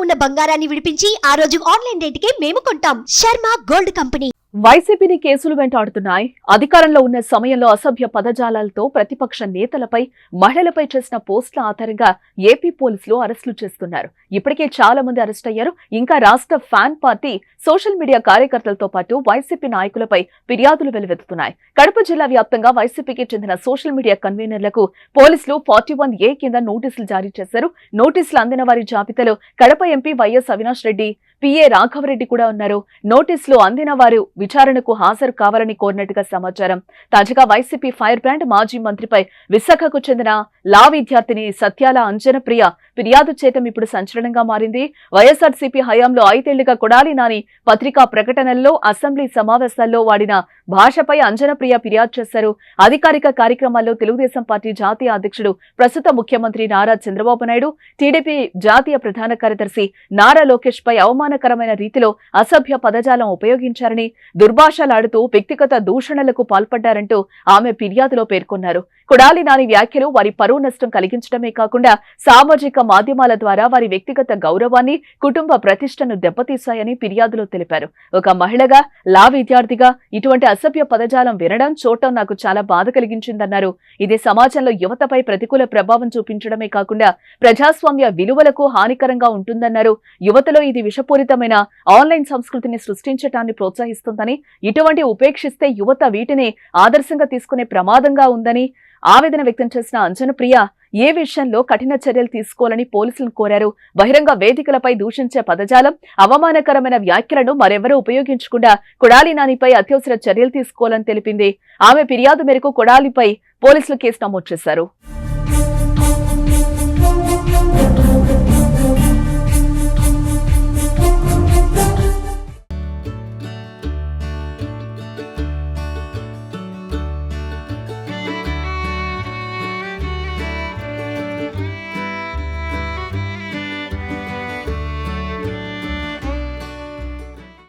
ఉన్న బంగారాన్ని విడిపించి ఆ రోజు ఆన్లైన్ రేటుకే మేము కొంటాం. Sharma gold company. వైసీపీని కేసులు వెంటాడుతున్నాయి. అధికారంలో ఉన్న సమయంలో అసభ్య పదజాలాలతో ప్రతిపక్ష నేతలపై, మహిళలపై చేసిన పోస్టుల ఆధారంగా ఏపీ పోలీసులు అరెస్టులు చేస్తున్నారు. ఇప్పటికే చాలా మంది అరెస్ట్ అయ్యారు. ఇంకా రాష్ట్ర ఫ్యాన్ పార్టీ, సోషల్ మీడియా కార్యకర్తలతో పాటు వైసీపీ నాయకులపై ఫిర్యాదులు వెలువెత్తుతున్నాయి. కడప జిల్లా వ్యాప్తంగా వైసీపీకి చెందిన సోషల్ మీడియా కన్వీనర్లకు పోలీసులు 41A కింద నోటీసులు జారీ చేశారు. నోటీసులు అందిన వారి జాబితాలో Kadapa MP YS Avinash Reddy, PA Raghava Reddy కూడా ఉన్నారు. నోటీసులు అందిన వారు విచారణకు హాజరు కావాలని కోరినట్టుగా సమాచారం. తాజాగా వైసీపీ ఫైర్ బ్రాండ్ మాజీ మంత్రిపై విశాఖకు చెందిన లా విద్యార్థిని సత్యాల అంజనప్రియ ఫిర్యాదు చేయడం ఇప్పుడు సంచలనంగా మారింది. వైఎస్ఆర్సీపీ హయాంలో 5 ఏళ్లుగా కొడాలి నాని పత్రికా ప్రకటనల్లో, అసెంబ్లీ సమావేశాల్లో వాడిన భాషపై అంజనప్రియ ఫిర్యాదు చేశారు. అధికారిక కార్యక్రమాల్లో తెలుగుదేశం పార్టీ జాతీయ అధ్యక్షుడు, ప్రస్తుత ముఖ్యమంత్రి నారా చంద్రబాబు నాయుడు, టీడీపీ జాతీయ ప్రధాన కార్యదర్శి నారా లోకేష్ పై అవమానకరమైన రీతిలో అసభ్య పదజాలం ఉపయోగించారని, దుర్భాషలాడుతూ వ్యక్తిగత దూషణలకు పాల్పడ్డారంటూ ఆమె ఫిర్యాదులో పేర్కొన్నారు. కొడాలి నాని వ్యాఖ్యలు వారి పరువు నష్టం కలిగించడమే కాకుండా సామాజిక మాధ్యమాల ద్వారా వారి వ్యక్తిగత గౌరవాన్ని, కుటుంబ ప్రతిష్టను దెబ్బతీశాయని ఫిర్యాదులో తెలిపారు. ఒక మహిళగా, లా విద్యార్థిగా ఇటువంటి అసభ్య పదజాలం వినడం, చూడటం నాకు చాలా బాధ కలిగించిందన్నారు. ఇది సమాజంలో యువతపై ప్రతికూల ప్రభావం చూపించడమే కాకుండా ప్రజాస్వామ్య విలువలకు హానికరంగా ఉంటుందన్నారు. యువతలో ఇది విషపూరితమైన ఆన్లైన్ సంస్కృతిని సృష్టించటాన్ని ప్రోత్సహిస్తుందని, ఇటువంటి ఉపేక్షిస్తే యువత వీటిని ఆదర్శంగా తీసుకునే ప్రమాదంగా ఉందని ఆవేదన వ్యక్తం చేసిన అంజనప్రియ ఏ విషయంలో కఠిన చర్యలు తీసుకోవాలని పోలీసులను కోరారు. బహిరంగ వేదికలపై దూషించే పదజాలం, అవమానకరమైన వ్యాఖ్యలను మరెవరూ ఉపయోగించకుండా కొడాలి నానిపై అత్యవసర చర్యలు తీసుకోవాలని తెలిపింది. ఆమె ఫిర్యాదు మేరకు కొడాలిపై పోలీసులు కేసు నమోదు చేశారు.